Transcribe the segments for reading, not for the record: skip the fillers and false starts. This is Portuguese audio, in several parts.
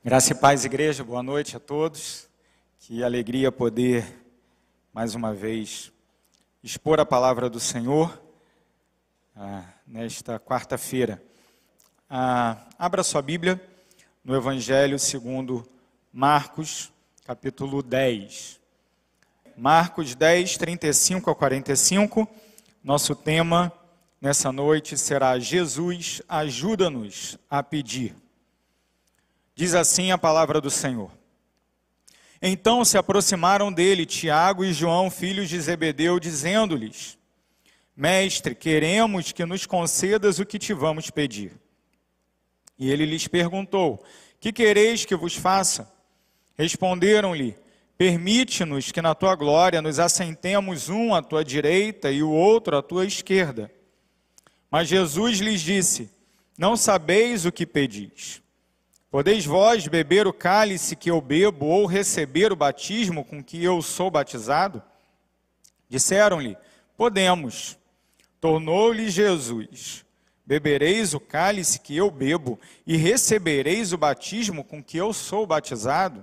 Graça e paz, igreja, boa noite a todos. Que alegria poder, mais uma vez, expor a palavra do Senhor nesta quarta-feira. Abra sua Bíblia no Evangelho segundo Marcos, capítulo 10. Marcos 10, 35 a 45. Nosso tema nessa noite será Jesus, ajuda-nos a pedir. Diz assim a palavra do Senhor. Então se aproximaram dele Tiago e João, filhos de Zebedeu, dizendo-lhes: Mestre, queremos que nos concedas o que te vamos pedir. E ele lhes perguntou: Que quereis que vos faça? Responderam-lhe: Permite-nos que na tua glória nos assentemos um à tua direita e o outro à tua esquerda. Mas Jesus lhes disse: Não sabeis o que pedis. Podeis vós beber o cálice que eu bebo, ou receber o batismo com que eu sou batizado? Disseram-lhe: Podemos. Tornou-lhe Jesus: Bebereis o cálice que eu bebo, e recebereis o batismo com que eu sou batizado?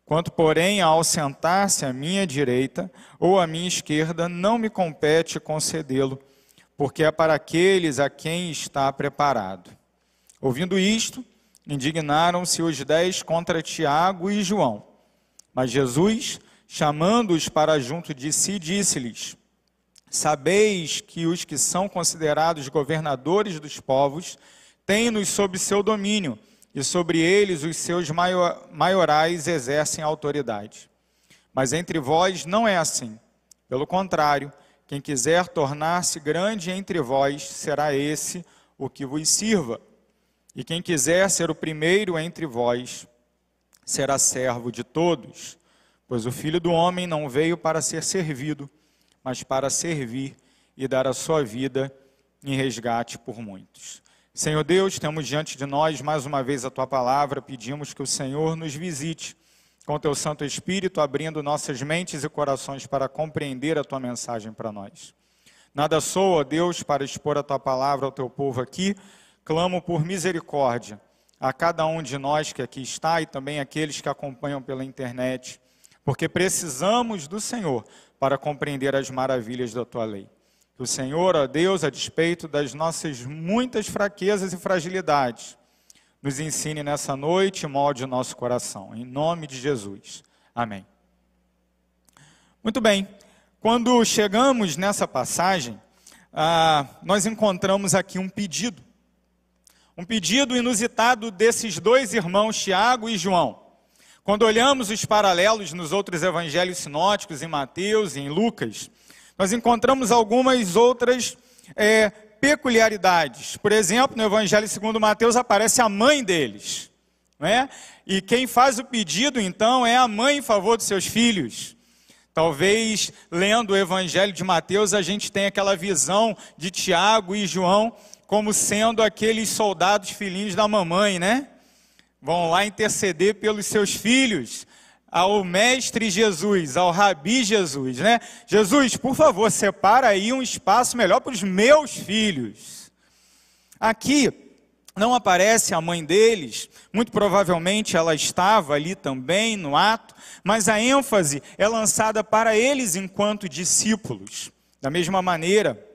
Quanto, porém, ao sentar-se à minha direita ou à minha esquerda, não me compete concedê-lo, porque é para aqueles a quem está preparado. Ouvindo isto, indignaram-se os 10 contra Tiago e João. Mas Jesus, chamando-os para junto de si, disse-lhes: Sabeis que os que são considerados governadores dos povos têm-nos sob seu domínio, e sobre eles os seus maiorais exercem autoridade. Mas entre vós não é assim. Pelo contrário, quem quiser tornar-se grande entre vós, será esse o que vos sirva. E quem quiser ser o primeiro entre vós, será servo de todos. Pois o Filho do Homem não veio para ser servido, mas para servir e dar a sua vida em resgate por muitos. Senhor Deus, temos diante de nós mais uma vez a Tua palavra, pedimos que o Senhor nos visite com o Teu Santo Espírito, abrindo nossas mentes e corações para compreender a Tua mensagem para nós. Nada sou, ó Deus, para expor a Tua palavra ao Teu povo aqui. Clamo por misericórdia a cada um de nós que aqui está e também aqueles que acompanham pela internet, porque precisamos do Senhor para compreender as maravilhas da Tua lei. Que o Senhor, ó Deus, a despeito das nossas muitas fraquezas e fragilidades, nos ensine nessa noite e molde o nosso coração. Em nome de Jesus. Amém. Muito bem. Quando chegamos nessa passagem, nós encontramos aqui um pedido. Um pedido inusitado desses 2 irmãos, Tiago e João. Quando olhamos os paralelos nos outros evangelhos sinóticos, em Mateus e em Lucas, nós encontramos algumas outras peculiaridades. Por exemplo, no evangelho segundo Mateus aparece a mãe deles, não é? E quem faz o pedido, então, é a mãe em favor dos seus filhos. Talvez, lendo o evangelho de Mateus, a gente tenha aquela visão de Tiago e João como sendo aqueles soldados filhinhos da mamãe, né? Vão lá interceder pelos seus filhos, ao mestre Jesus, ao rabi Jesus, né? Jesus, por favor, separa aí um espaço melhor para os meus filhos. Aqui não aparece a mãe deles, muito provavelmente ela estava ali também no ato, mas a ênfase é lançada para eles enquanto discípulos. Da mesma maneira,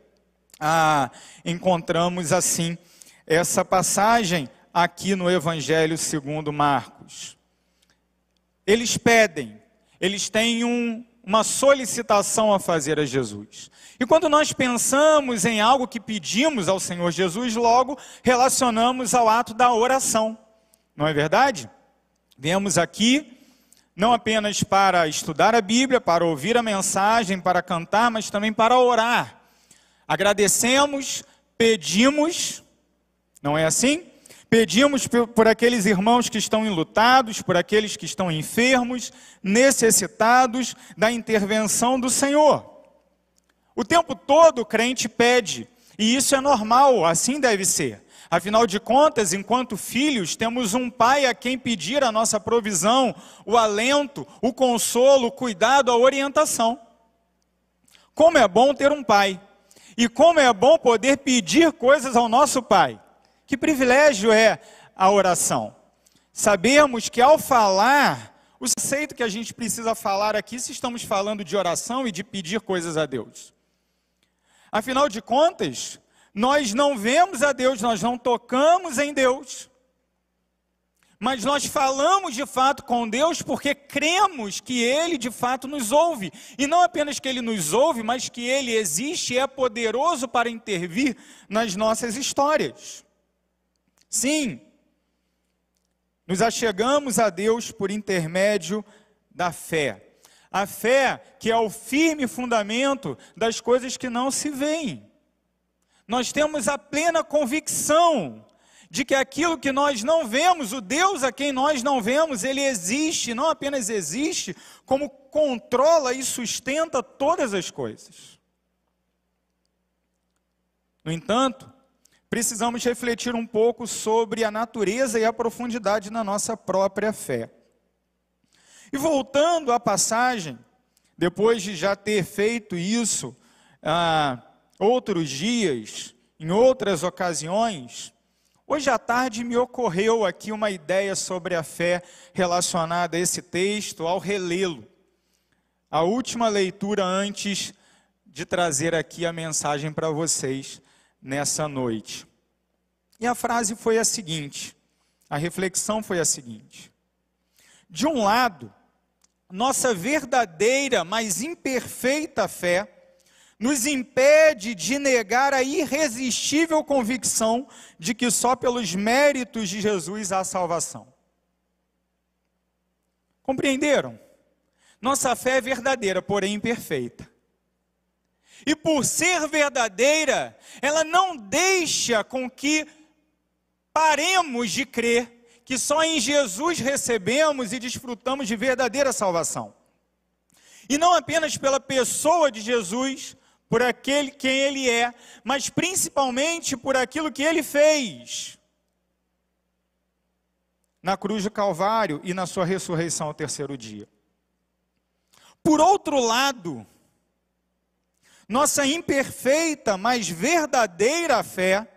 encontramos assim essa passagem aqui no Evangelho segundo Marcos. Eles pedem, eles têm uma solicitação a fazer a Jesus. E quando nós pensamos em algo que pedimos ao Senhor Jesus, logo relacionamos ao ato da oração. Não é verdade? Viemos aqui não apenas para estudar a Bíblia, para ouvir a mensagem, para cantar, mas também para orar. Agradecemos, pedimos, não é assim? Pedimos por aqueles irmãos que estão enlutados, por aqueles que estão enfermos, necessitados da intervenção do Senhor. O tempo todo o crente pede, e isso é normal, assim deve ser. Afinal de contas, enquanto filhos, temos um pai a quem pedir a nossa provisão, o alento, o consolo, o cuidado, a orientação. Como é bom ter um pai. E como é bom poder pedir coisas ao nosso Pai. Que privilégio é a oração. sabemos que ao falar, o conceito que a gente precisa falar aqui, se estamos falando de oração e de pedir coisas a Deus. Afinal de contas, nós não vemos a Deus, nós não tocamos em Deus, mas nós falamos de fato com Deus porque cremos que Ele de fato nos ouve. E não apenas que Ele nos ouve, mas que Ele existe e é poderoso para intervir nas nossas histórias. Sim, nos achegamos a Deus por intermédio da fé. A fé que é o firme fundamento das coisas que não se veem. Nós temos a plena convicção de que aquilo que nós não vemos, o Deus a quem nós não vemos, Ele existe, não apenas existe, como controla e sustenta todas as coisas. No entanto, precisamos refletir um pouco sobre a natureza e a profundidade da nossa própria fé. E voltando à passagem, depois de já ter feito isso outros dias, em outras ocasiões, hoje à tarde me ocorreu aqui uma ideia sobre a fé relacionada a esse texto, ao relê-lo. A última leitura antes de trazer aqui a mensagem para vocês nessa noite. E a frase foi a seguinte, a reflexão foi a seguinte: de um lado, nossa verdadeira, mas imperfeita fé nos impede de negar a irresistível convicção de que só pelos méritos de Jesus há salvação. Compreenderam? Nossa fé é verdadeira, porém imperfeita. E por ser verdadeira, ela não deixa com que paremos de crer que só em Jesus recebemos e desfrutamos de verdadeira salvação. E não apenas pela pessoa de Jesus, por aquele quem Ele é, mas principalmente por aquilo que Ele fez na cruz do Calvário e na sua ressurreição ao terceiro dia. Por outro lado, nossa imperfeita, mas verdadeira fé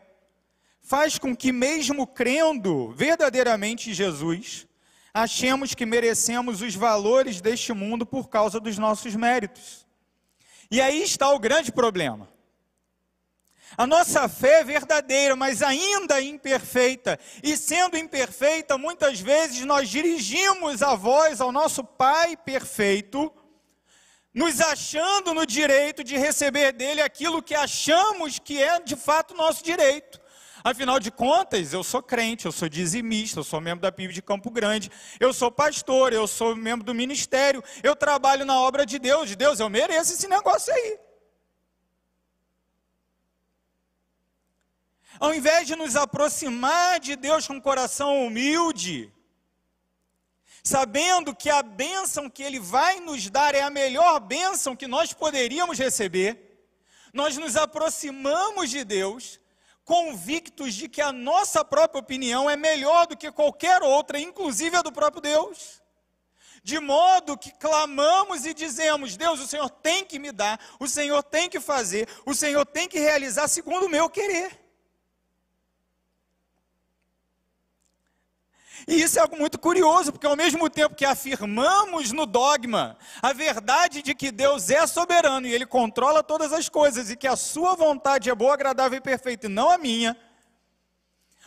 faz com que, mesmo crendo verdadeiramente em Jesus, achemos que merecemos os valores deste mundo por causa dos nossos méritos. E aí está o grande problema. A nossa fé é verdadeira, mas ainda imperfeita. E sendo imperfeita, muitas vezes nós dirigimos a voz ao nosso Pai perfeito, nos achando no direito de receber dele aquilo que achamos que é de fato nosso direito. Afinal de contas, eu sou crente, eu sou dizimista, eu sou membro da PIB de Campo Grande, eu sou pastor, eu sou membro do ministério, eu trabalho na obra de Deus, eu mereço esse negócio aí. Ao invés de nos aproximar de Deus com um coração humilde, sabendo que a bênção que Ele vai nos dar é a melhor bênção que nós poderíamos receber, nós nos aproximamos de Deus, convictos de que a nossa própria opinião é melhor do que qualquer outra, inclusive a do próprio Deus. De modo que clamamos e dizemos: Deus, o Senhor tem que me dar, o Senhor tem que fazer, o Senhor tem que realizar segundo o meu querer. E isso é algo muito curioso, porque ao mesmo tempo que afirmamos no dogma a verdade de que Deus é soberano e Ele controla todas as coisas e que a sua vontade é boa, agradável e perfeita e não a minha,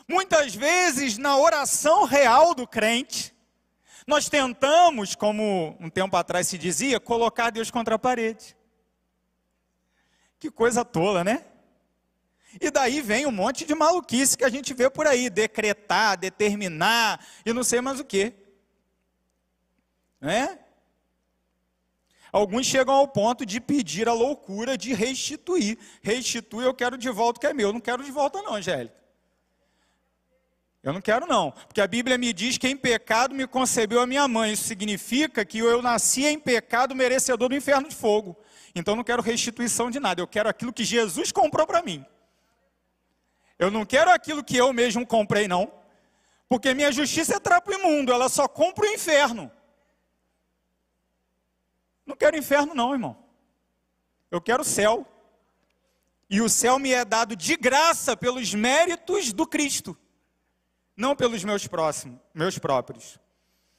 muitas vezes na oração real do crente, nós tentamos, como um tempo atrás se dizia, colocar Deus contra a parede. Que coisa tola, né? E daí vem um monte de maluquice que a gente vê por aí, decretar, determinar, e não sei mais o quê. Né? Alguns chegam ao ponto de pedir a loucura de restituir. Restituir, eu quero de volta o que é meu. Eu não quero de volta não, Angélica. Eu não quero não, porque a Bíblia me diz que em pecado me concebeu a minha mãe. Isso significa que eu nasci em pecado merecedor do inferno de fogo. Então eu não quero restituição de nada, eu quero aquilo que Jesus comprou para mim. Eu não quero aquilo que eu mesmo comprei, não. Porque minha justiça é trapo imundo, ela só compra o inferno. Não quero inferno não, irmão. Eu quero o céu. E o céu me é dado de graça pelos méritos do Cristo. não pelos meus próprios.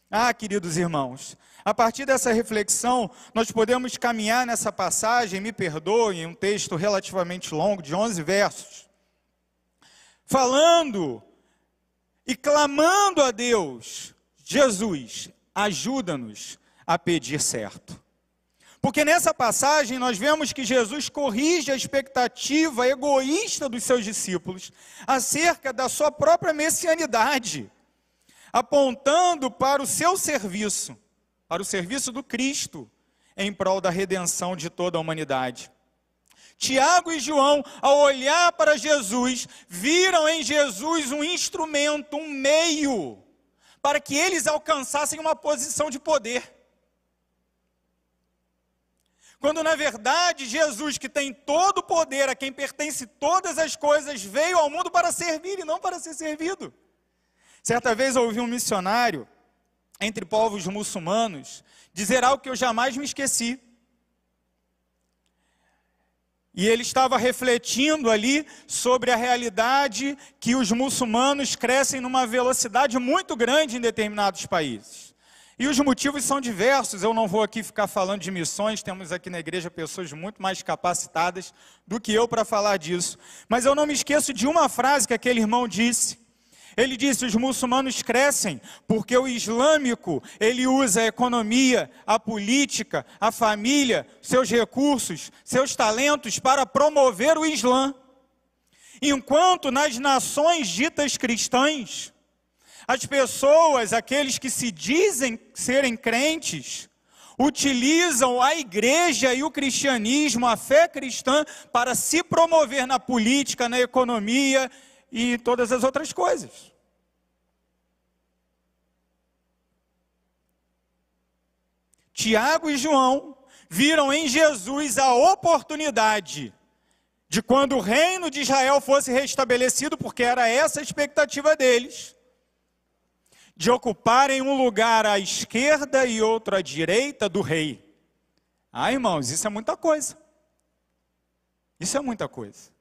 Ah, queridos irmãos, a partir dessa reflexão, nós podemos caminhar nessa passagem, me perdoem, um texto relativamente longo, de 11 versos, falando e clamando a Deus: Jesus, ajuda-nos a pedir certo. Porque nessa passagem nós vemos que Jesus corrige a expectativa egoísta dos seus discípulos acerca da sua própria messianidade, apontando para o seu serviço, para o serviço do Cristo, em prol da redenção de toda a humanidade. Tiago e João, ao olhar para Jesus, viram em Jesus um instrumento, um meio, para que eles alcançassem uma posição de poder. Quando na verdade Jesus, que tem todo o poder, a quem pertence todas as coisas, veio ao mundo para servir e não para ser servido. Certa vez eu ouvi um missionário, entre povos muçulmanos, dizer algo que eu jamais me esqueci. E ele estava refletindo ali sobre a realidade que os muçulmanos crescem numa velocidade muito grande em determinados países. E os motivos são diversos, eu não vou aqui ficar falando de missões, temos aqui na igreja pessoas muito mais capacitadas do que eu para falar disso. Mas eu não me esqueço de uma frase que aquele irmão disse. Ele disse: os muçulmanos crescem porque o islâmico, ele usa a economia, a política, a família, seus recursos, seus talentos para promover o Islã. Enquanto nas nações ditas cristãs, as pessoas, aqueles que se dizem serem crentes, utilizam a igreja e o cristianismo, a fé cristã, para se promover na política, na economia e todas as outras coisas. Tiago e João viram em Jesus a oportunidade de, quando o reino de Israel fosse restabelecido, porque era essa a expectativa deles, de ocuparem um lugar à esquerda e outro à direita do rei. Ah, irmãos, isso é muita coisa. Isso é muita coisa.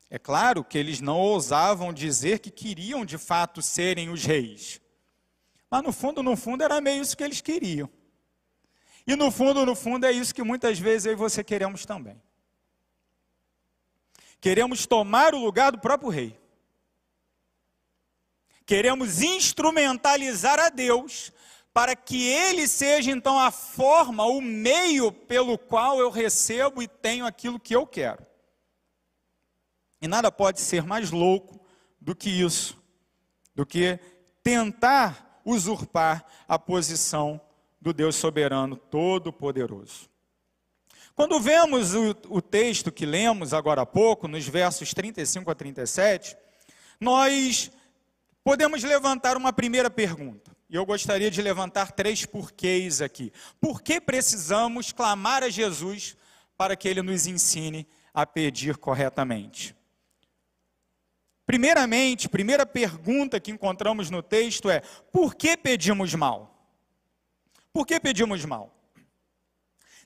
É claro que eles não ousavam dizer que queriam de fato serem os reis. Mas no fundo era meio isso que eles queriam. E no fundo é isso que muitas vezes eu e você queremos também. Queremos tomar o lugar do próprio rei. Queremos instrumentalizar a Deus para que Ele seja então a forma, o meio pelo qual eu recebo e tenho aquilo que eu quero. E nada pode ser mais louco do que isso, do que tentar usurpar a posição do Deus soberano todo-poderoso. Quando vemos o texto que lemos agora há pouco, nos versos 35 a 37, nós podemos levantar uma primeira pergunta. E eu gostaria de levantar 3 porquês aqui. Por que precisamos clamar a Jesus para que Ele nos ensine a pedir corretamente? Primeiramente, primeira pergunta que encontramos no texto é: por que pedimos mal? Por que pedimos mal?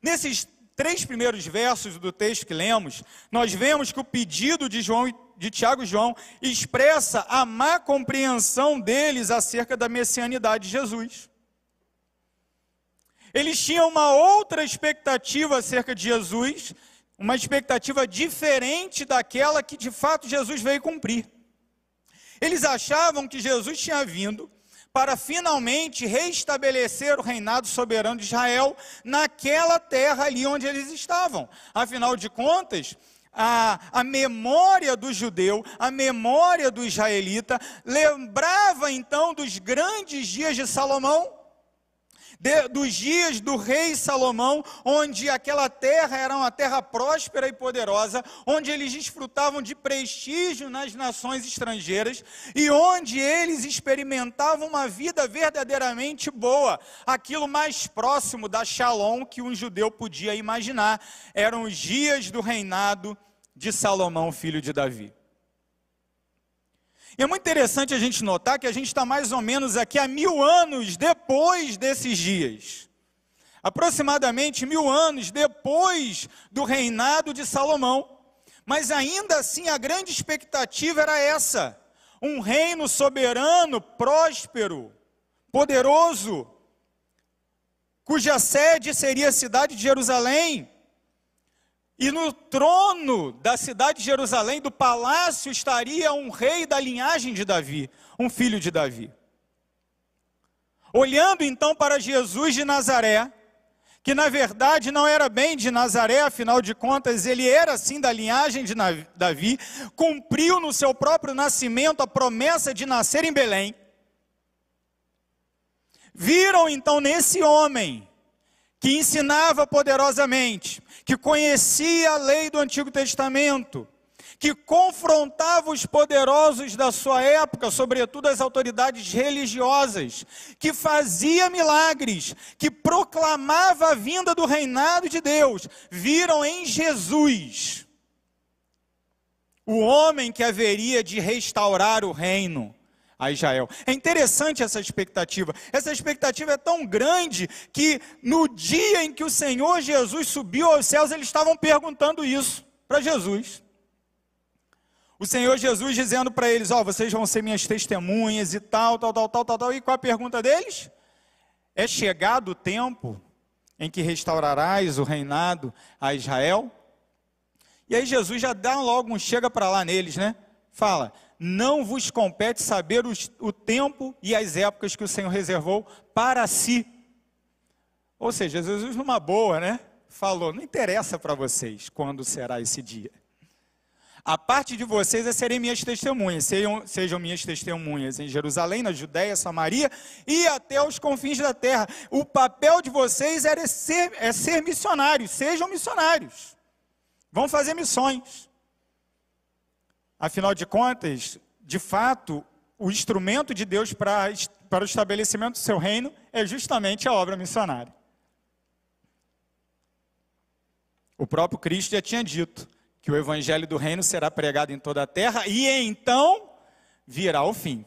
Nesses 3 primeiros versos do texto que lemos, nós vemos que o pedido de Tiago e João expressa a má compreensão deles acerca da messianidade de Jesus. Eles tinham uma outra expectativa acerca de Jesus, uma expectativa diferente daquela que de fato Jesus veio cumprir. Eles achavam que Jesus tinha vindo para finalmente restabelecer o reinado soberano de Israel naquela terra ali onde eles estavam. Afinal de contas, a memória do judeu, a memória do israelita, lembrava então dos grandes dias de Salomão, dos dias do rei Salomão, onde aquela terra era uma terra próspera e poderosa, onde eles desfrutavam de prestígio nas nações estrangeiras e onde eles experimentavam uma vida verdadeiramente boa, aquilo mais próximo da Shalom que um judeu podia imaginar. Eram os dias do reinado de Salomão, filho de Davi. E é muito interessante a gente notar que a gente está mais ou menos aqui há 1000 anos depois desses dias. Aproximadamente 1000 anos depois do reinado de Salomão. Mas ainda assim a grande expectativa era essa. um reino soberano, próspero, poderoso, cuja sede seria a cidade de Jerusalém. E no trono da cidade de Jerusalém, do palácio, estaria um rei da linhagem de Davi, um filho de Davi. Olhando então para Jesus de Nazaré, que na verdade não era bem de Nazaré, afinal de contas ele era sim da linhagem de Davi, cumpriu no seu próprio nascimento a promessa de nascer em Belém. Viram então nesse homem, que ensinava poderosamente, que conhecia a lei do Antigo Testamento, que confrontava os poderosos da sua época, sobretudo as autoridades religiosas, que fazia milagres, que proclamava a vinda do reinado de Deus, viram em Jesus o homem que haveria de restaurar o reino a Israel. É interessante essa expectativa. Essa expectativa é tão grande que no dia em que o Senhor Jesus subiu aos céus, eles estavam perguntando isso para Jesus. O Senhor Jesus dizendo para eles, vocês vão ser minhas testemunhas e tal. E qual a pergunta deles? É chegado o tempo em que restaurarás o reinado a Israel? E aí Jesus já dá logo um chega para lá neles, né? Fala, não vos compete saber o tempo e as épocas que o Senhor reservou para si. Ou seja, Jesus numa boa, né? Falou, não interessa para vocês quando será esse dia. A parte de vocês é serem minhas testemunhas, sejam minhas testemunhas em Jerusalém, na Judéia, Samaria e até os confins da terra. O papel de vocês é ser missionários, sejam missionários. Vão fazer missões. Afinal de contas, de fato, o instrumento de Deus para o estabelecimento do seu reino é justamente a obra missionária. O próprio Cristo já tinha dito que o evangelho do reino será pregado em toda a terra e então virá o fim.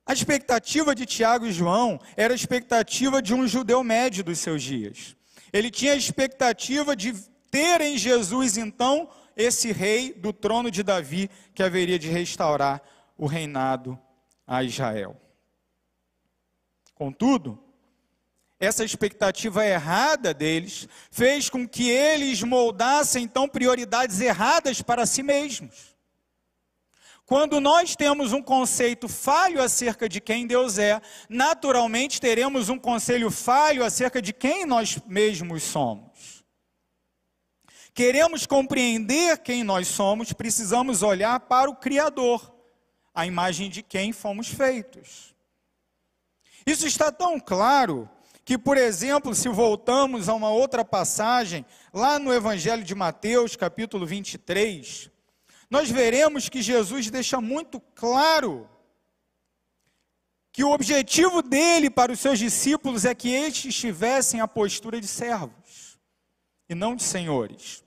A expectativa de Tiago e João era a expectativa de um judeu médio dos seus dias. Ele tinha a expectativa de ter em Jesus, então, esse rei do trono de Davi, que haveria de restaurar o reinado a Israel. Contudo, essa expectativa errada deles fez com que eles moldassem, então, prioridades erradas para si mesmos. Quando nós temos um conceito falho acerca de quem Deus é, naturalmente teremos um conceito falho acerca de quem nós mesmos somos. Queremos compreender quem nós somos, precisamos olhar para o Criador, a imagem de quem fomos feitos. Isso está tão claro que, por exemplo, se voltamos a uma outra passagem, lá no Evangelho de Mateus, capítulo 23, nós veremos que Jesus deixa muito claro que o objetivo dele para os seus discípulos é que estes tivessem a postura de servos e não de senhores.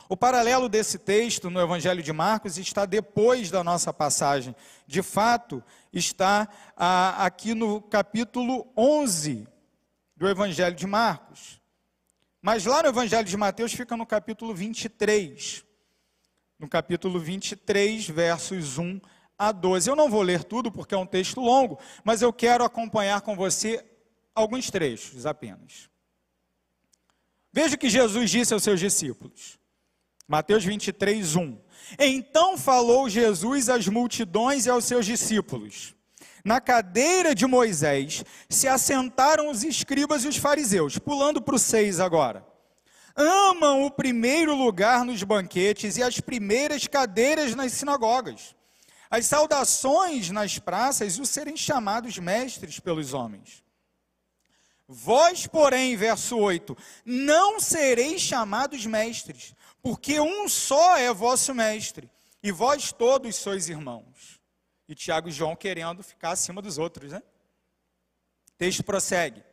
O paralelo desse texto no Evangelho de Marcos está depois da nossa passagem. De fato, está aqui no capítulo 11 do Evangelho de Marcos. Mas lá no Evangelho de Mateus fica no capítulo 23. No capítulo 23, versos 1 a 12. Eu não vou ler tudo porque é um texto longo, mas eu quero acompanhar com você alguns trechos apenas. Veja o que Jesus disse aos seus discípulos. Mateus 23, 1. Então falou Jesus às multidões e aos seus discípulos. Na cadeira de Moisés se assentaram os escribas e os fariseus. Pulando para o 6 agora. Amam o primeiro lugar nos banquetes e as primeiras cadeiras nas sinagogas, as saudações nas praças e os serem chamados mestres pelos homens. Vós, porém, verso 8, não sereis chamados mestres, porque um só é vosso mestre, e vós todos sois irmãos. E Tiago e João querendo ficar acima dos outros, né? O texto prossegue.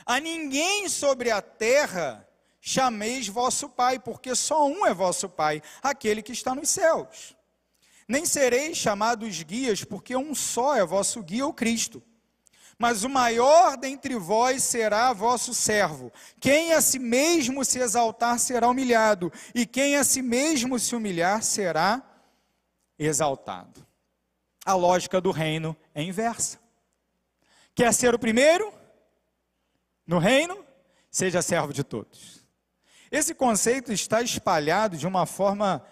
A ninguém sobre a terra chameis vosso Pai, porque só um é vosso Pai, aquele que está nos céus. Nem sereis chamados guias, porque um só é vosso guia, o Cristo. Mas o maior dentre vós será vosso servo. Quem a si mesmo se exaltar será humilhado, e quem a si mesmo se humilhar será exaltado. A lógica do reino é inversa. Quer ser o primeiro no reino? Seja servo de todos. Esse conceito está espalhado de uma forma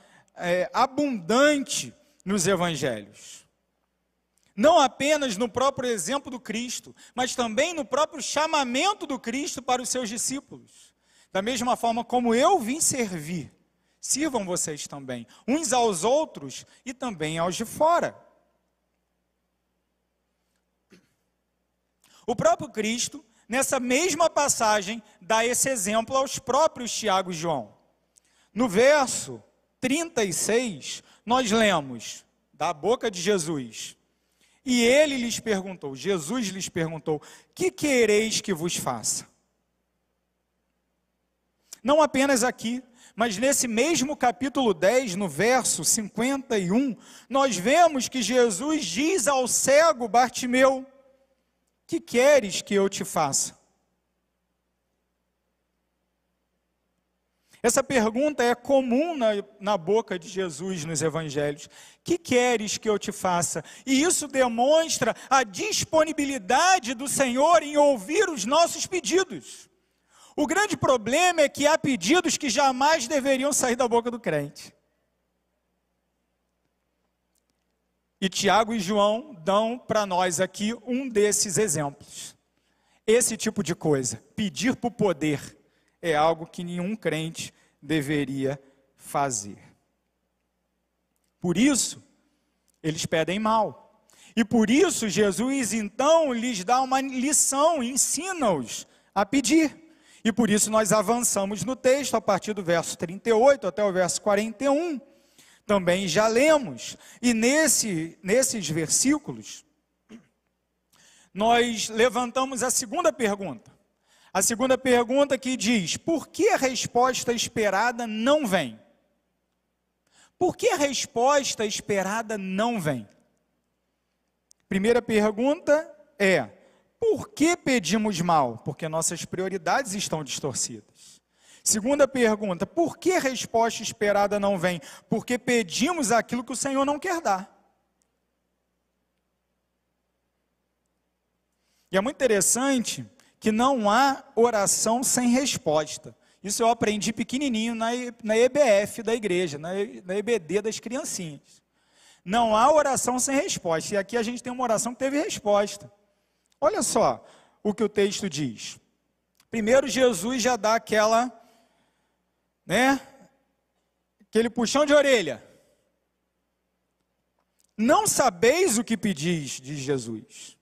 abundante nos evangelhos. Não apenas no próprio exemplo do Cristo, mas também no próprio chamamento do Cristo para os seus discípulos. Da mesma forma como eu vim servir, sirvam vocês também, uns aos outros e também aos de fora. O próprio Cristo, nessa mesma passagem, dá esse exemplo aos próprios Tiago e João. No verso 36, nós lemos, da boca de Jesus: e ele lhes perguntou, Jesus lhes perguntou: que quereis que vos faça? Não apenas aqui, mas nesse mesmo capítulo 10, no verso 51, nós vemos que Jesus diz ao cego Bartimeu: que queres que eu te faça? Essa pergunta é comum na boca de Jesus nos evangelhos. Que queres que eu te faça? E isso demonstra a disponibilidade do Senhor em ouvir os nossos pedidos. O grande problema é que há pedidos que jamais deveriam sair da boca do crente. E Tiago e João dão para nós aqui um desses exemplos. Esse tipo de coisa, pedir por poder, é algo que nenhum crente deveria fazer. Por isso, eles pedem mal. E por isso, Jesus então lhes dá uma lição, ensina-os a pedir. E por isso nós avançamos no texto, a partir do verso 38 até o verso 41. Também já lemos. E nesses versículos, nós levantamos a segunda pergunta. A segunda pergunta que diz: por que a resposta esperada não vem? Por que a resposta esperada não vem? Primeira pergunta é: por que pedimos mal? Porque nossas prioridades estão distorcidas. Segunda pergunta: por que a resposta esperada não vem? Porque pedimos aquilo que o Senhor não quer dar. E é muito interessante que não há oração sem resposta. Isso eu aprendi pequenininho na EBF da igreja, na EBD das criancinhas. Não há oração sem resposta. E aqui a gente tem uma oração que teve resposta. Olha só o que o texto diz. Primeiro, Jesus já dá aquele puxão de orelha. Não sabeis o que pedis, diz Jesus.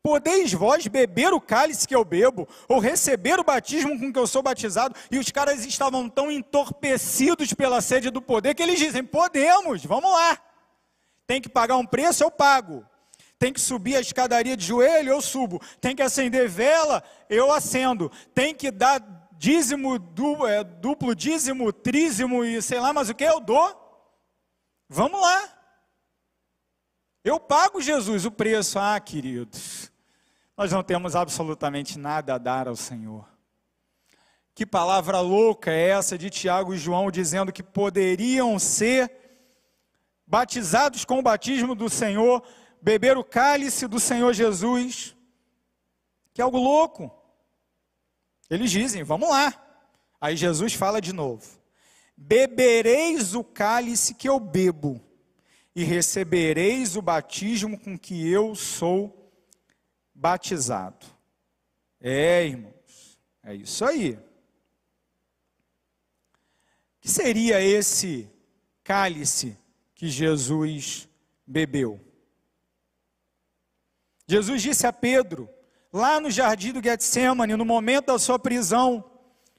Podeis vós beber o cálice que eu bebo, ou receber o batismo com que eu sou batizado? E os caras estavam tão entorpecidos pela sede do poder, que eles dizem: podemos, vamos lá. Tem que pagar um preço, eu pago. Tem que subir a escadaria de joelho, eu subo. Tem que acender vela, eu acendo. Tem que dar dízimo, duplo dízimo, trízimo e sei lá mais o que, eu dou. Vamos lá. Eu pago, Jesus, o preço. Ah, queridos, nós não temos absolutamente nada a dar ao Senhor. Que palavra louca é essa de Tiago e João dizendo que poderiam ser batizados com o batismo do Senhor, beber o cálice do Senhor Jesus. Que algo louco. Eles dizem: vamos lá. Aí Jesus fala de novo: bebereis o cálice que eu bebo, e recebereis o batismo com que eu sou batizado. Irmãos, é isso aí. O que seria esse cálice que Jesus bebeu? Jesus disse a Pedro, lá no jardim do Getsêmani, no momento da sua prisão,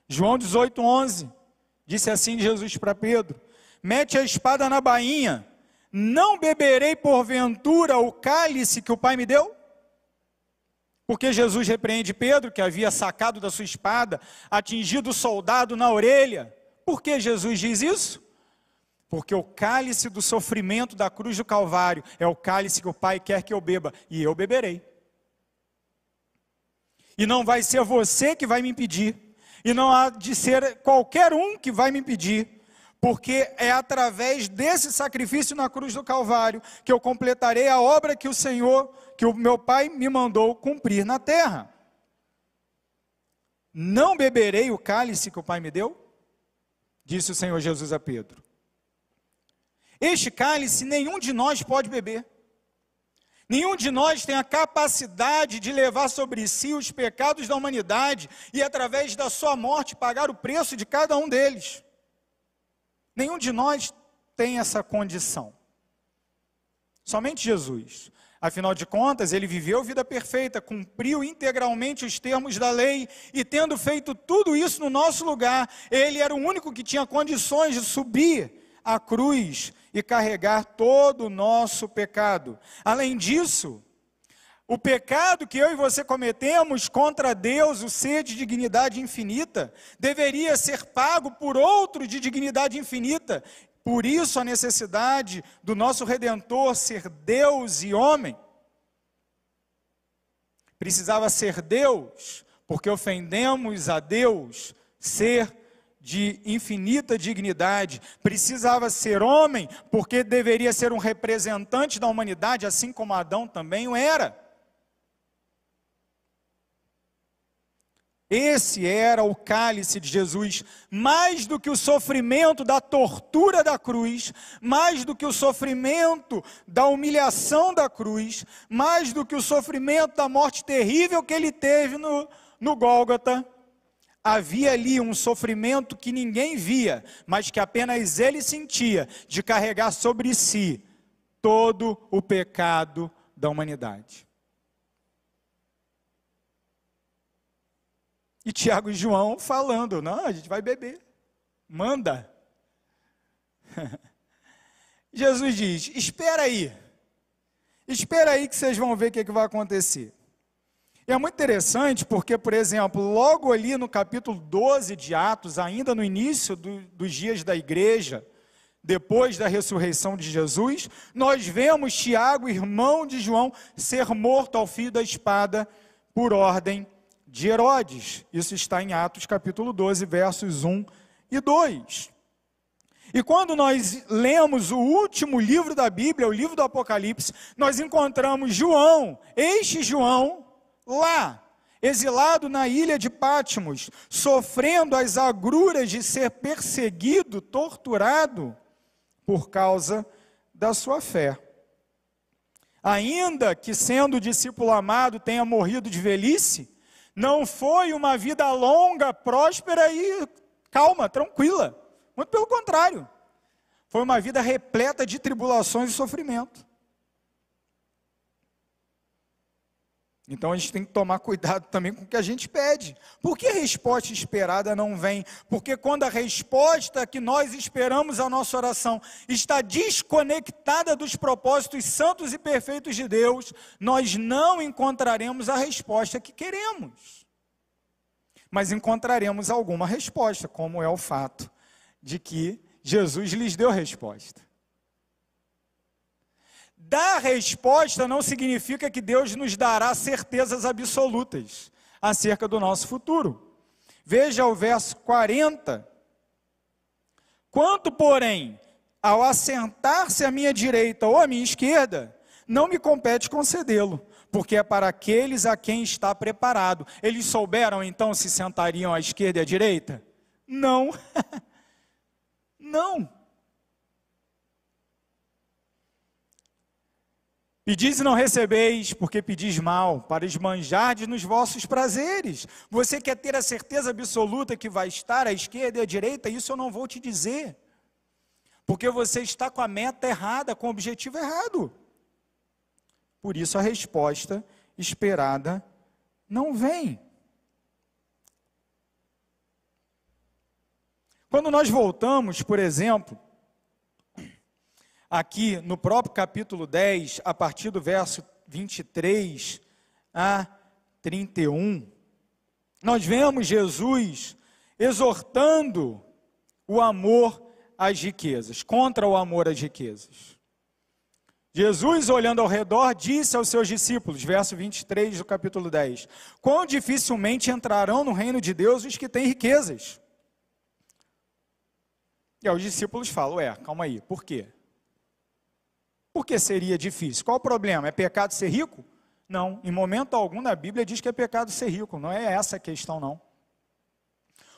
João 18:11, disse assim Jesus para Pedro: mete a espada na bainha, não beberei porventura o cálice que o Pai me deu? Porque Jesus repreende Pedro, que havia sacado da sua espada, atingido o soldado na orelha. Por que Jesus diz isso? Porque o cálice do sofrimento da cruz do Calvário é o cálice que o Pai quer que eu beba, e eu beberei. E não vai ser você que vai me impedir. E não há de ser qualquer um que vai me impedir. Porque é através desse sacrifício na cruz do Calvário que eu completarei a obra que o meu Pai me mandou cumprir na terra. Não beberei o cálice que o Pai me deu? Disse o Senhor Jesus a Pedro. Este cálice nenhum de nós pode beber. Nenhum de nós tem a capacidade de levar sobre si os pecados da humanidade e, através da sua morte, pagar o preço de cada um deles. Nenhum de nós tem essa condição. Somente Jesus. Afinal de contas, ele viveu vida perfeita, cumpriu integralmente os termos da lei e, tendo feito tudo isso no nosso lugar, ele era o único que tinha condições de subir à cruz e carregar todo o nosso pecado. Além disso, o pecado que eu e você cometemos contra Deus, o ser de dignidade infinita, deveria ser pago por outro de dignidade infinita. Por isso a necessidade do nosso Redentor ser Deus e homem. Precisava ser Deus, porque ofendemos a Deus, ser de infinita dignidade. Precisava ser homem, porque deveria ser um representante da humanidade, assim como Adão também o era. Esse era o cálice de Jesus, mais do que o sofrimento da tortura da cruz, mais do que o sofrimento da humilhação da cruz, mais do que o sofrimento da morte terrível que ele teve no Gólgota. Havia ali um sofrimento que ninguém via, mas que apenas ele sentia, de carregar sobre si todo o pecado da humanidade. E Tiago e João falando, não, a gente vai beber, manda. Jesus diz, espera aí que vocês vão ver o que vai acontecer. E é muito interessante porque, por exemplo, logo ali no capítulo 12 de Atos, ainda no início dos dias da igreja, depois da ressurreição de Jesus, nós vemos Tiago, irmão de João, ser morto ao fio da espada por ordem de Herodes. Isso está em Atos capítulo 12, versos 1 e 2. E quando nós lemos o último livro da Bíblia, o livro do Apocalipse, nós encontramos João, este João, lá, exilado na ilha de Patmos, sofrendo as agruras de ser perseguido, torturado, por causa da sua fé. Ainda que sendo discípulo amado tenha morrido de velhice, não foi uma vida longa, próspera e calma, tranquila. Muito pelo contrário. Foi uma vida repleta de tribulações e sofrimento. Então a gente tem que tomar cuidado também com o que a gente pede. Por que a resposta esperada não vem? Porque quando a resposta que nós esperamos à nossa oração está desconectada dos propósitos santos e perfeitos de Deus, nós não encontraremos a resposta que queremos. Mas encontraremos alguma resposta, como é o fato de que Jesus lhes deu resposta. Dar resposta não significa que Deus nos dará certezas absolutas acerca do nosso futuro. Veja o verso 40. Quanto, porém, ao assentar-se à minha direita ou à minha esquerda, não me compete concedê-lo, porque é para aqueles a quem está preparado. Eles souberam, então, se sentariam à esquerda e à direita? Não. Não. Pedis e não recebeis, porque pedis mal, para esbanjardes nos vossos prazeres. Você quer ter a certeza absoluta que vai estar à esquerda e à direita? Isso eu não vou te dizer. Porque você está com a meta errada, com o objetivo errado. Por isso a resposta esperada não vem. Quando nós voltamos, por exemplo, aqui no próprio capítulo 10, a partir do verso 23 a 31, nós vemos Jesus exortando o amor às riquezas, contra o amor às riquezas. Jesus, olhando ao redor, disse aos seus discípulos, verso 23 do capítulo 10, quão dificilmente entrarão no reino de Deus os que têm riquezas. E aí os discípulos falam, calma aí, por quê? Por que seria difícil? Qual o problema? É pecado ser rico? Não, em momento algum na Bíblia diz que é pecado ser rico, não é essa a questão não.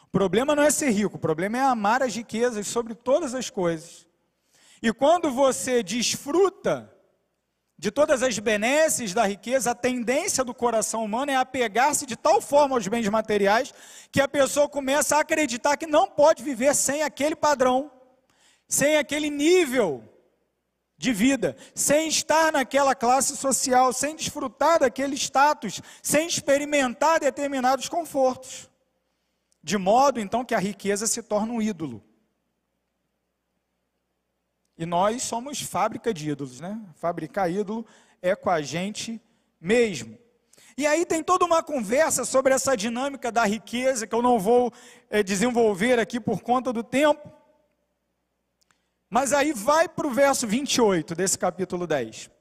O problema não é ser rico, o problema é amar as riquezas sobre todas as coisas. E quando você desfruta de todas as benesses da riqueza, a tendência do coração humano é apegar-se de tal forma aos bens materiais, que a pessoa começa a acreditar que não pode viver sem aquele padrão, sem aquele nível de vida, sem estar naquela classe social, sem desfrutar daquele status, sem experimentar determinados confortos. De modo, então, que a riqueza se torna um ídolo. E nós somos fábrica de ídolos, né? Fabricar ídolo é com a gente mesmo. E aí tem toda uma conversa sobre essa dinâmica da riqueza, que eu não vou desenvolver aqui por conta do tempo. Mas aí vai para o verso 28 desse capítulo 10.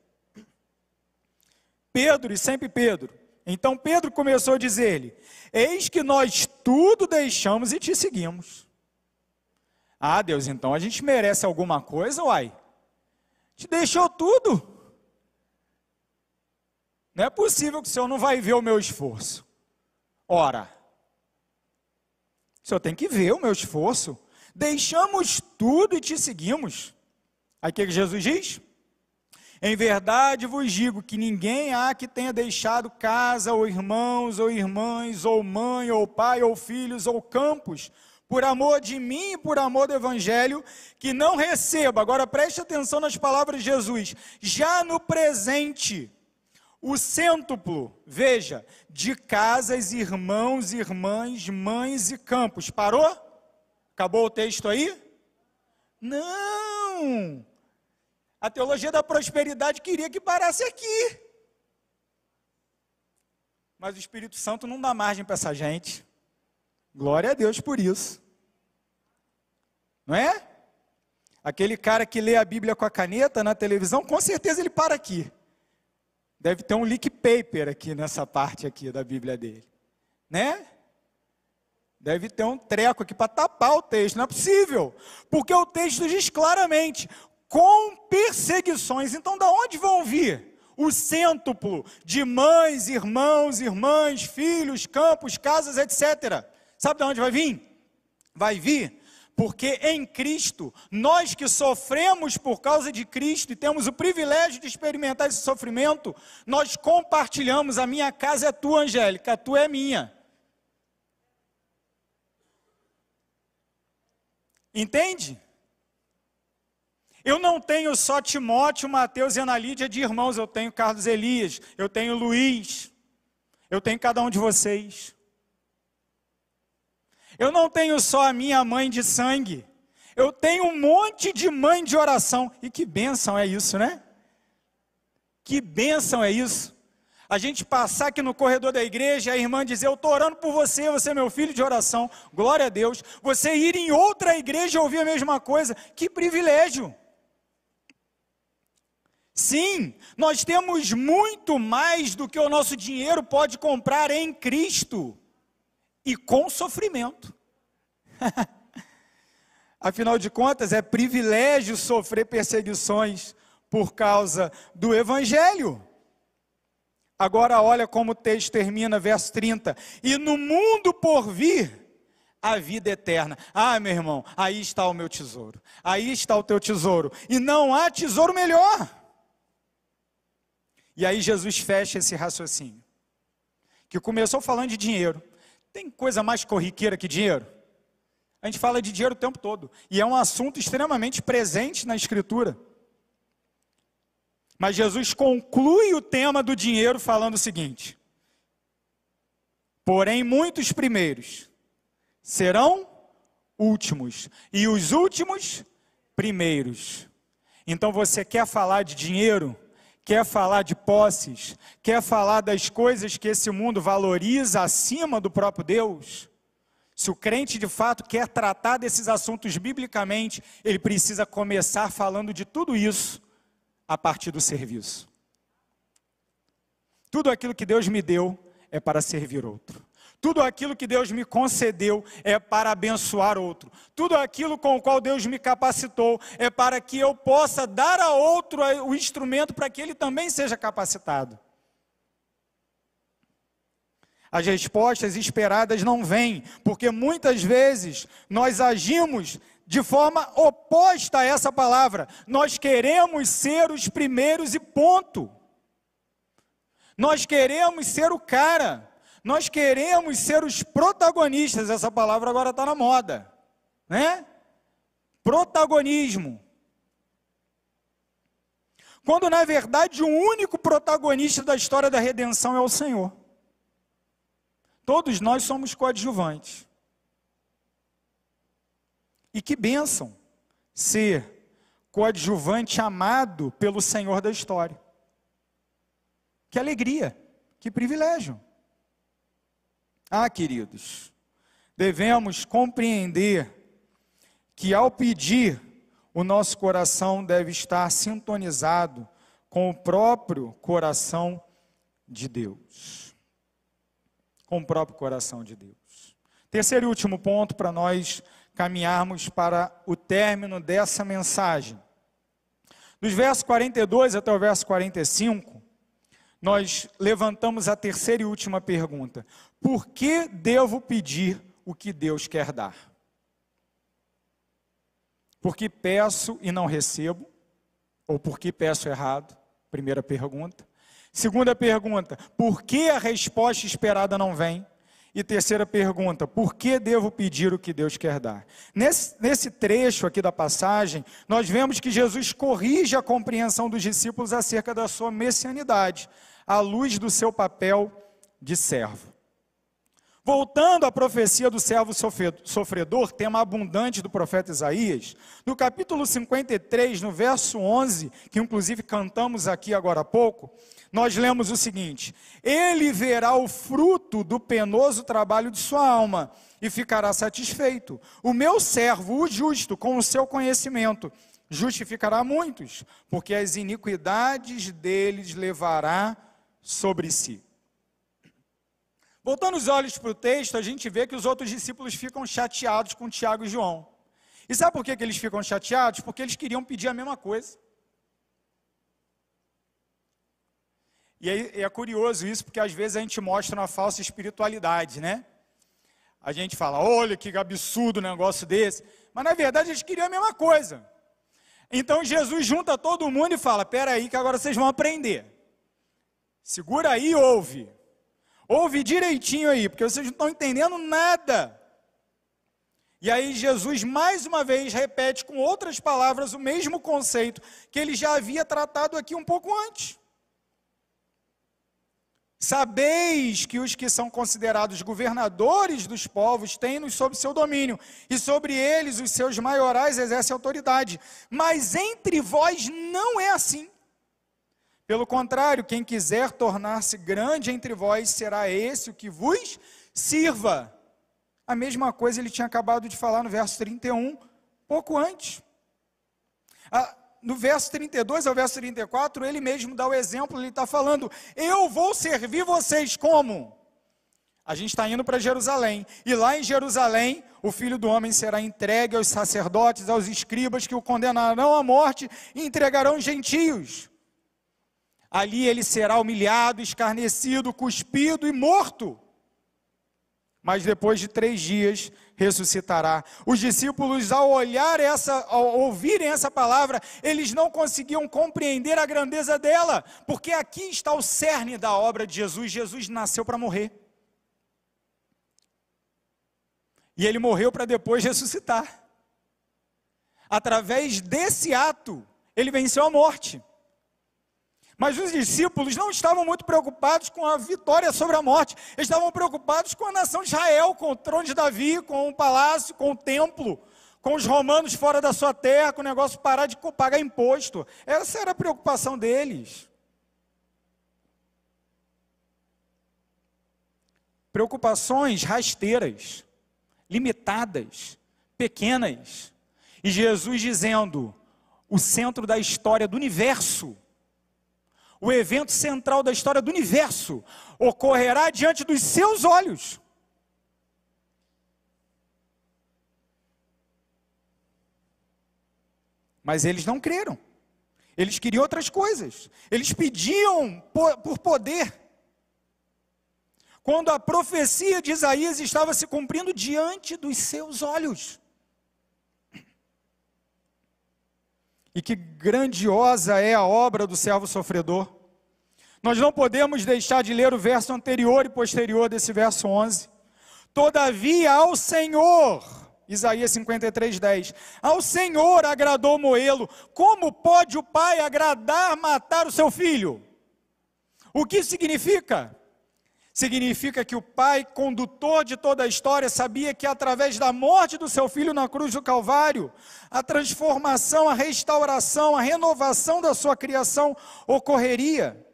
Pedro, e sempre Pedro. Então Pedro começou a dizer-lhe, eis que nós tudo deixamos e te seguimos. Ah, Deus, então a gente merece alguma coisa, uai? Te deixou tudo. Não é possível que o Senhor não vai ver o meu esforço. Ora, o Senhor tem que ver o meu esforço. Deixamos tudo e te seguimos. Aí o que Jesus diz? Em verdade vos digo que ninguém há que tenha deixado casa, ou irmãos, ou irmãs, ou mãe, ou pai, ou filhos, ou campos, por amor de mim e por amor do Evangelho, que não receba, agora preste atenção nas palavras de Jesus, já no presente, o cêntuplo, veja, de casas, irmãos, irmãs, mães e campos. Parou? Acabou o texto aí? Não! A teologia da prosperidade queria que parasse aqui. Mas o Espírito Santo não dá margem para essa gente. Glória a Deus por isso. Não é? Aquele cara que lê a Bíblia com a caneta na televisão, com certeza ele para aqui. Deve ter um leak paper aqui nessa parte aqui da Bíblia dele. Né? Deve ter um treco aqui para tapar o texto. Não é possível. Porque o texto diz claramente, com perseguições. Então, da onde vão vir o cêntuplo de mães, irmãos, irmãs, filhos, campos, casas, etc.? Sabe de onde vai vir? Vai vir porque em Cristo, nós que sofremos por causa de Cristo e temos o privilégio de experimentar esse sofrimento, nós compartilhamos, a minha casa é tua, Angélica, a tua é minha. Entende? Eu não tenho só Timóteo, Mateus e Ana Lídia de irmãos, eu tenho Carlos Elias, eu tenho Luiz, eu tenho cada um de vocês. Eu não tenho só a minha mãe de sangue, eu tenho um monte de mãe de oração. E que bênção é isso, né? Que bênção é isso. A gente passar aqui no corredor da igreja, a irmã dizer, eu estou orando por você, você é meu filho de oração, glória a Deus. Você ir em outra igreja e ouvir a mesma coisa, que privilégio. Sim, nós temos muito mais do que o nosso dinheiro pode comprar em Cristo. E com sofrimento. Afinal de contas, é privilégio sofrer perseguições por causa do Evangelho. Agora olha como o texto termina, verso 30. E no mundo por vir, a vida eterna. Ah, meu irmão, aí está o meu tesouro. Aí está o teu tesouro. E não há tesouro melhor. E aí Jesus fecha esse raciocínio. Que começou falando de dinheiro. Tem coisa mais corriqueira que dinheiro? A gente fala de dinheiro o tempo todo. E é um assunto extremamente presente na Escritura. Mas Jesus conclui o tema do dinheiro falando o seguinte. Porém, muitos primeiros serão últimos. E os últimos, primeiros. Então você quer falar de dinheiro? Quer falar de posses? Quer falar das coisas que esse mundo valoriza acima do próprio Deus? Se o crente de fato quer tratar desses assuntos biblicamente, ele precisa começar falando de tudo isso a partir do serviço. Tudo aquilo que Deus me deu é para servir outro. Tudo aquilo que Deus me concedeu é para abençoar outro. Tudo aquilo com o qual Deus me capacitou é para que eu possa dar a outro o instrumento para que ele também seja capacitado. As respostas esperadas não vêm, porque muitas vezes nós agimos de forma oposta a essa palavra. Nós queremos ser os primeiros e ponto. Nós queremos ser o cara. Nós queremos ser os protagonistas. Essa palavra agora está na moda, né? Protagonismo. Quando na verdade o único protagonista da história da redenção é o Senhor. Todos nós somos coadjuvantes. E que bênção ser coadjuvante amado pelo Senhor da história. Que alegria, que privilégio. Ah, queridos, devemos compreender que ao pedir, o nosso coração deve estar sintonizado com o próprio coração de Deus. Com o próprio coração de Deus. Terceiro e último ponto para nós caminharmos para o término dessa mensagem. Dos versos 42 até o verso 45, nós levantamos a terceira e última pergunta. Por que devo pedir o que Deus quer dar? Porque peço e não recebo? Ou porque peço errado? Primeira pergunta. Segunda pergunta, por que a resposta esperada não vem? E terceira pergunta, por que devo pedir o que Deus quer dar? Nesse trecho aqui da passagem, nós vemos que Jesus corrige a compreensão dos discípulos acerca da sua messianidade, à luz do seu papel de servo. Voltando à profecia do servo sofredor, tema abundante do profeta Isaías, no capítulo 53, no verso 11, que inclusive cantamos aqui agora há pouco, nós lemos o seguinte: ele verá o fruto do penoso trabalho de sua alma e ficará satisfeito. O meu servo, o justo, com o seu conhecimento, justificará muitos, porque as iniquidades deles levará sobre si. Voltando os olhos para o texto, a gente vê que os outros discípulos ficam chateados com Tiago e João. E sabe por que eles ficam chateados? Porque eles queriam pedir a mesma coisa. E é curioso isso, porque às vezes a gente mostra uma falsa espiritualidade, né? A gente fala, olha que absurdo um negócio desse. Mas na verdade eles queriam a mesma coisa. Então Jesus junta todo mundo e fala, espera aí que agora vocês vão aprender. Segura aí e ouve. Ouve direitinho aí, porque vocês não estão entendendo nada. E aí Jesus mais uma vez repete com outras palavras o mesmo conceito que ele já havia tratado aqui um pouco antes. Sabeis que os que são considerados governadores dos povos têm-nos sob seu domínio, e sobre eles os seus maiorais exercem autoridade. Mas entre vós não é assim. Pelo contrário, quem quiser tornar-se grande entre vós, será esse o que vos sirva. A mesma coisa ele tinha acabado de falar no verso 31, pouco antes. No verso 32 ao verso 34, ele mesmo dá o exemplo, ele está falando, eu vou servir vocês como? A gente está indo para Jerusalém, e lá em Jerusalém, o Filho do Homem será entregue aos sacerdotes, aos escribas, que o condenarão à morte e entregarão gentios. Ali ele será humilhado, escarnecido, cuspido e morto. Mas depois de 3 dias ressuscitará. Os discípulos, ao ouvirem essa palavra, eles não conseguiam compreender a grandeza dela, porque aqui está o cerne da obra de Jesus. Jesus nasceu para morrer. E ele morreu para depois ressuscitar. Através desse ato, ele venceu a morte. Mas os discípulos não estavam muito preocupados com a vitória sobre a morte. Eles estavam preocupados com a nação de Israel, com o trono de Davi, com o palácio, com o templo, com os romanos fora da sua terra, com o negócio parar de pagar imposto. Essa era a preocupação deles. Preocupações rasteiras, limitadas, pequenas. E Jesus dizendo, o centro da história do universo, o evento central da história do universo, ocorrerá diante dos seus olhos. Mas eles não creram. Eles queriam outras coisas. Eles pediam por poder. Quando a profecia de Isaías estava se cumprindo diante dos seus olhos. E que grandiosa é a obra do servo sofredor. Nós não podemos deixar de ler o verso anterior e posterior desse verso 11. Todavia ao Senhor, Isaías 53:10, ao Senhor agradou moê-lo. Como pode o pai agradar matar o seu filho? O que isso significa? Significa que o pai, condutor de toda a história, sabia que através da morte do seu filho na cruz do Calvário, a transformação, a restauração, a renovação da sua criação ocorreria.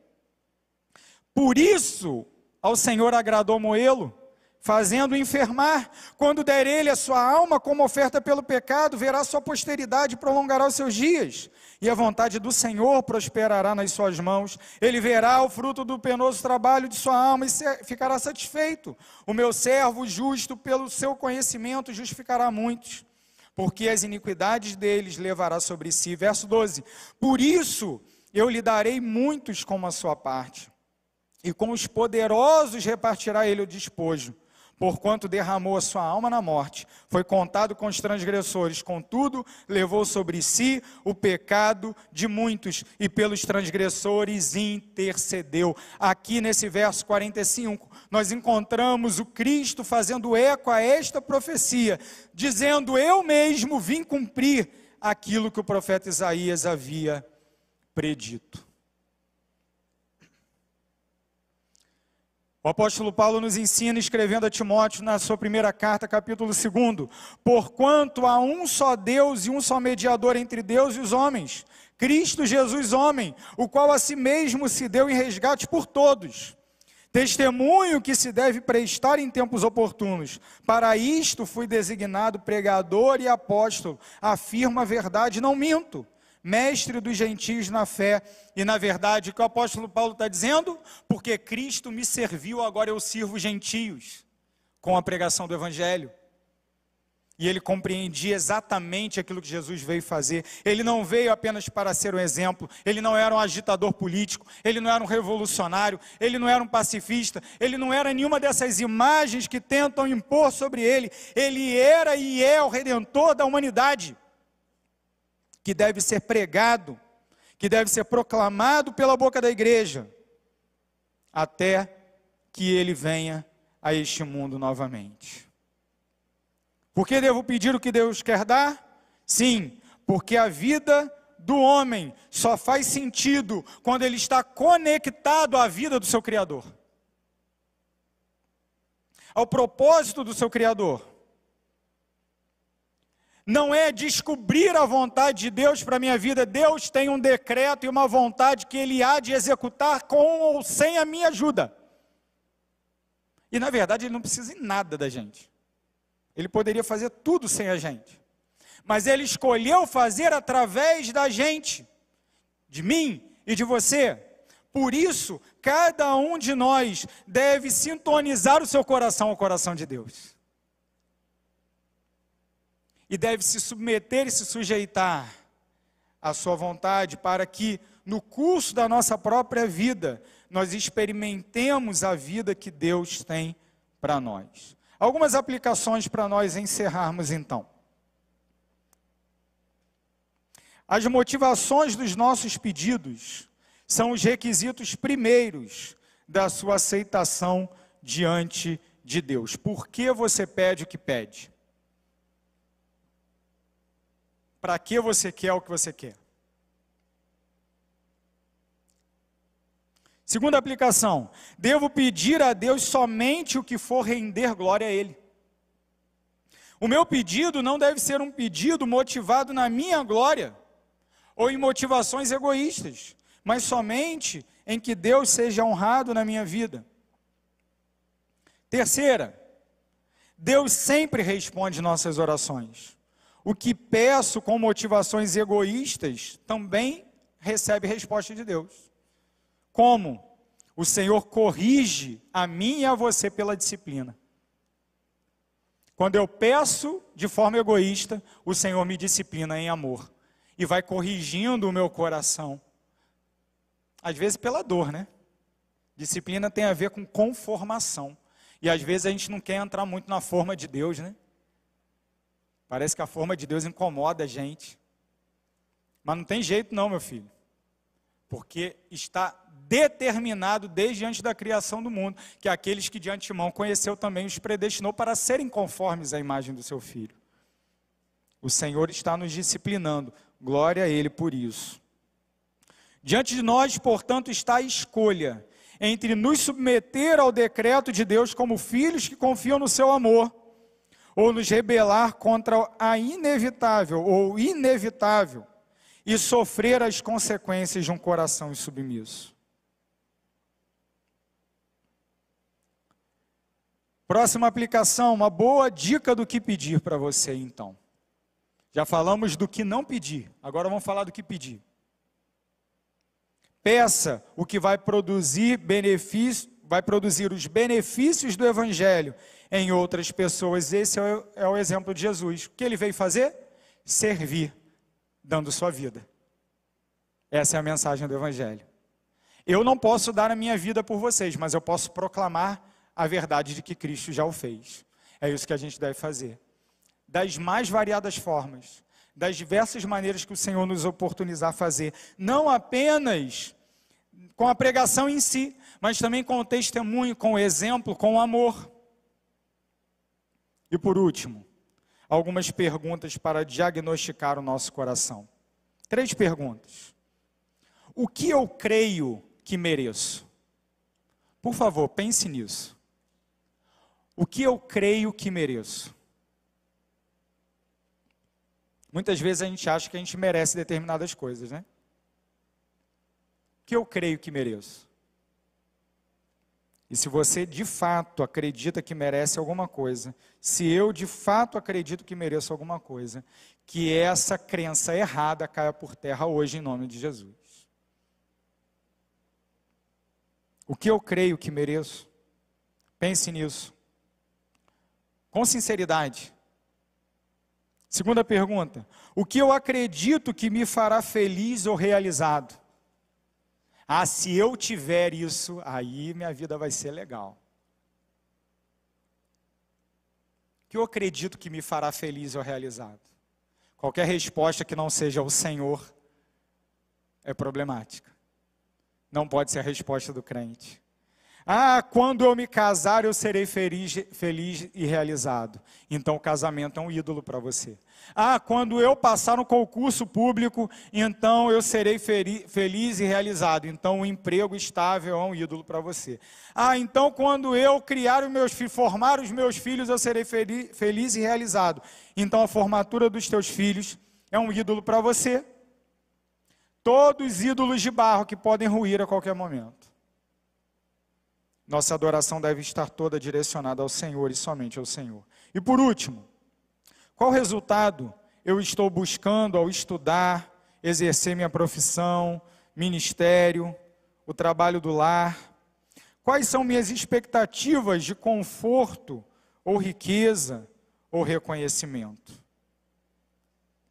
Por isso, ao Senhor agradou moê-lo, fazendo-o enfermar. Quando der ele a sua alma como oferta pelo pecado, verá sua posteridade e prolongará os seus dias. E a vontade do Senhor prosperará nas suas mãos. Ele verá o fruto do penoso trabalho de sua alma e ficará satisfeito. O meu servo justo, pelo seu conhecimento, justificará muitos, porque as iniquidades deles levará sobre si. Verso 12. Por isso eu lhe darei muitos como a sua parte, e com os poderosos repartirá ele o despojo. Porquanto derramou a sua alma na morte, foi contado com os transgressores, contudo, levou sobre si o pecado de muitos, e pelos transgressores intercedeu. Aqui nesse verso 45, nós encontramos o Cristo fazendo eco a esta profecia, dizendo: eu mesmo vim cumprir aquilo que o profeta Isaías havia predito. O apóstolo Paulo nos ensina, escrevendo a Timóteo na sua primeira carta, capítulo 2, porquanto há um só Deus e um só mediador entre Deus e os homens, Cristo Jesus homem, o qual a si mesmo se deu em resgate por todos. Testemunho que se deve prestar em tempos oportunos. Para isto fui designado pregador e apóstolo, afirmo a verdade, não minto. Mestre dos gentios na fé e na verdade. O que o apóstolo Paulo está dizendo? Porque Cristo me serviu, agora eu sirvo gentios, com a pregação do Evangelho. E ele compreendia exatamente aquilo que Jesus veio fazer. Ele não veio apenas para ser um exemplo, ele não era um agitador político, ele não era um revolucionário, ele não era um pacifista, ele não era nenhuma dessas imagens que tentam impor sobre ele. Ele era e é o Redentor da humanidade, que deve ser pregado, que deve ser proclamado pela boca da igreja, até que ele venha a este mundo novamente. Por que devo pedir o que Deus quer dar? Sim, porque a vida do homem só faz sentido quando ele está conectado à vida do seu Criador, ao propósito do seu Criador. Não é descobrir a vontade de Deus para a minha vida. Deus tem um decreto e uma vontade que Ele há de executar com ou sem a minha ajuda. E na verdade Ele não precisa em nada da gente. Ele poderia fazer tudo sem a gente. Mas Ele escolheu fazer através da gente, de mim e de você. Por isso, cada um de nós deve sintonizar o seu coração ao coração de Deus. E deve se submeter e se sujeitar à sua vontade, para que no curso da nossa própria vida, nós experimentemos a vida que Deus tem para nós. Algumas aplicações para nós encerrarmos então. As motivações dos nossos pedidos são os requisitos primeiros da sua aceitação diante de Deus. Por que você pede o que pede? Para que você quer o que você quer? Segunda aplicação, devo pedir a Deus somente o que for render glória a Ele. O meu pedido não deve ser um pedido motivado na minha glória, ou em motivações egoístas, mas somente em que Deus seja honrado na minha vida. Terceira, Deus sempre responde nossas orações. O que peço com motivações egoístas também recebe resposta de Deus. Como? O Senhor corrige a mim e a você pela disciplina. Quando eu peço de forma egoísta, o Senhor me disciplina em amor. E vai corrigindo o meu coração. Às vezes pela dor, né? Disciplina tem a ver com conformação. E às vezes a gente não quer entrar muito na forma de Deus, né? Parece que a forma de Deus incomoda a gente. Mas não tem jeito não, meu filho. Porque está determinado desde antes da criação do mundo, que aqueles que de antemão conheceu também os predestinou para serem conformes à imagem do seu Filho. O Senhor está nos disciplinando, glória a Ele por isso. Diante de nós, portanto, está a escolha entre nos submeter ao decreto de Deus como filhos que confiam no seu amor, ou nos rebelar contra a inevitável ou inevitável e sofrer as consequências de um coração insubmisso. Próxima aplicação, uma boa dica do que pedir para você, então. Já falamos do que não pedir, agora vamos falar do que pedir. Peça o que vai produzir os benefícios do Evangelho em outras pessoas. Esse é o exemplo de Jesus. O que ele veio fazer? Servir, dando sua vida. Essa é a mensagem do Evangelho. Eu não posso dar a minha vida por vocês, mas eu posso proclamar a verdade de que Cristo já o fez. É isso que a gente deve fazer. Das mais variadas formas, das diversas maneiras que o Senhor nos oportunizar a fazer. Não apenas com a pregação em si, mas também com o testemunho, com o exemplo, com o amor. E por último, algumas perguntas para diagnosticar o nosso coração. 3 perguntas. O que eu creio que mereço? Por favor, pense nisso. O que eu creio que mereço? Muitas vezes a gente acha que a gente merece determinadas coisas, né? O que eu creio que mereço? E se você de fato acredita que merece alguma coisa, se eu de fato acredito que mereço alguma coisa, que essa crença errada caia por terra hoje em nome de Jesus. O que eu creio que mereço? Pense nisso. Com sinceridade. Segunda pergunta. O que eu acredito que me fará feliz ou realizado? Ah, se eu tiver isso, aí minha vida vai ser legal. O que eu acredito que me fará feliz ou realizado? Qualquer resposta que não seja o Senhor é problemática. Não pode ser a resposta do crente. Ah, quando eu me casar eu serei feliz e realizado. Então o casamento é um ídolo para você. Ah, quando eu passar no concurso público, então eu serei feliz e realizado. Então o emprego estável é um ídolo para você. Ah, então quando eu criar os meus filhos, formar os meus filhos, eu serei feliz e realizado. Então a formatura dos teus filhos é um ídolo para você. Todos ídolos de barro que podem ruir a qualquer momento. Nossa adoração deve estar toda direcionada ao Senhor e somente ao Senhor. E por último, qual resultado eu estou buscando ao estudar, exercer minha profissão, ministério, o trabalho do lar? Quais são minhas expectativas de conforto, ou riqueza, ou reconhecimento?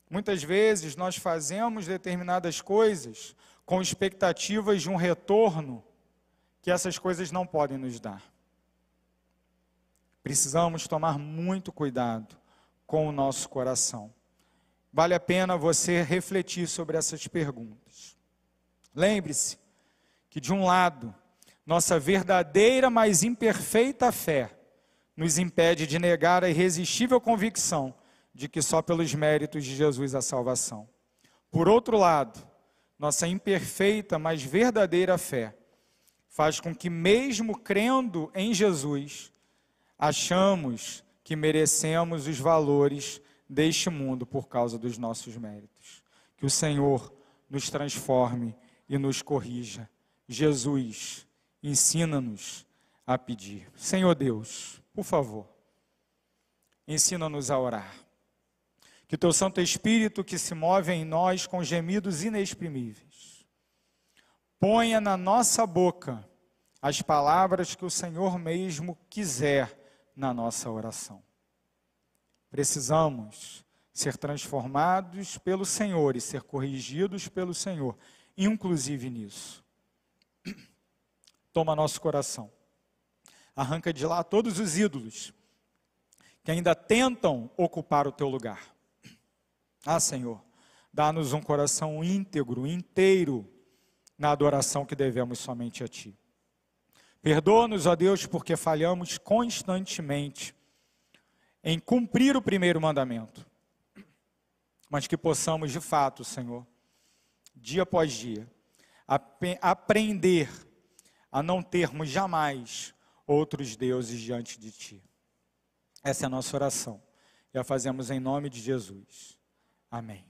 Muitas vezes nós fazemos determinadas coisas com expectativas de um retorno que essas coisas não podem nos dar. Precisamos tomar muito cuidado com o nosso coração. Vale a pena você refletir sobre essas perguntas. Lembre-se que, de um lado, nossa verdadeira, mas imperfeita fé nos impede de negar a irresistível convicção de que só pelos méritos de Jesus há salvação. Por outro lado, nossa imperfeita, mas verdadeira fé faz com que, mesmo crendo em Jesus, achamos que merecemos os valores deste mundo por causa dos nossos méritos. Que o Senhor nos transforme e nos corrija. Jesus, ensina-nos a pedir. Senhor Deus, por favor, ensina-nos a orar. Que Que teu Santo Espírito, que se move em nós com gemidos inexprimíveis, ponha na nossa boca as palavras que o Senhor mesmo quiser na nossa oração. Precisamos ser transformados pelo Senhor e ser corrigidos pelo Senhor, inclusive nisso. Toma nosso coração. Arranca de lá todos os ídolos que ainda tentam ocupar o teu lugar. Ah, Senhor, dá-nos um coração íntegro, inteiro, na adoração que devemos somente a Ti. Perdoa-nos, ó Deus, porque falhamos constantemente em cumprir o primeiro mandamento, mas que possamos, de fato, Senhor, dia após dia, aprender a não termos jamais outros deuses diante de Ti. Essa é a nossa oração, e a fazemos em nome de Jesus. Amém.